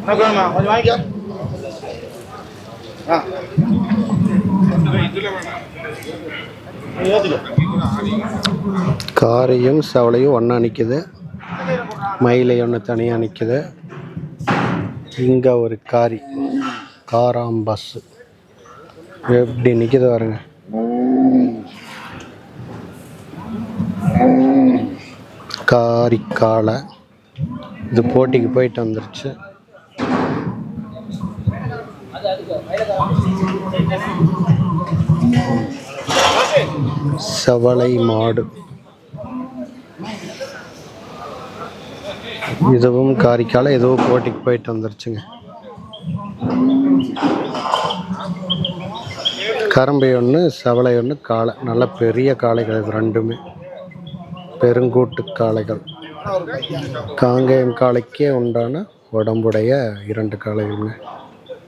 கொஞ்சம் வாங்கிக்க. காரையும் சவளையும் ஒன்றா நிற்கிது. மயிலை ஒன்று தனியாக நிற்கிது. இங்கே ஒரு காராம் பஸ்ஸு எப்படி நிற்கிது பாருங்க. காரை இது போட்டிக்கு போயிட்டு வந்துருச்சு. சவளை மாடு இதுவும் காரிக்கால ஏதோ போட்டிக்கு போயிட்டு வந்துருச்சுங்க. கரம்பை ஒன்று சவளை ஒன்று காளை, நல்ல பெரிய காளைகள் இது ரெண்டுமே, பெருங்கூட்டு காளைகள். காங்கேயம் காளைக்கே உண்டான உடம்புடைய 2 காளைகள்ங்க.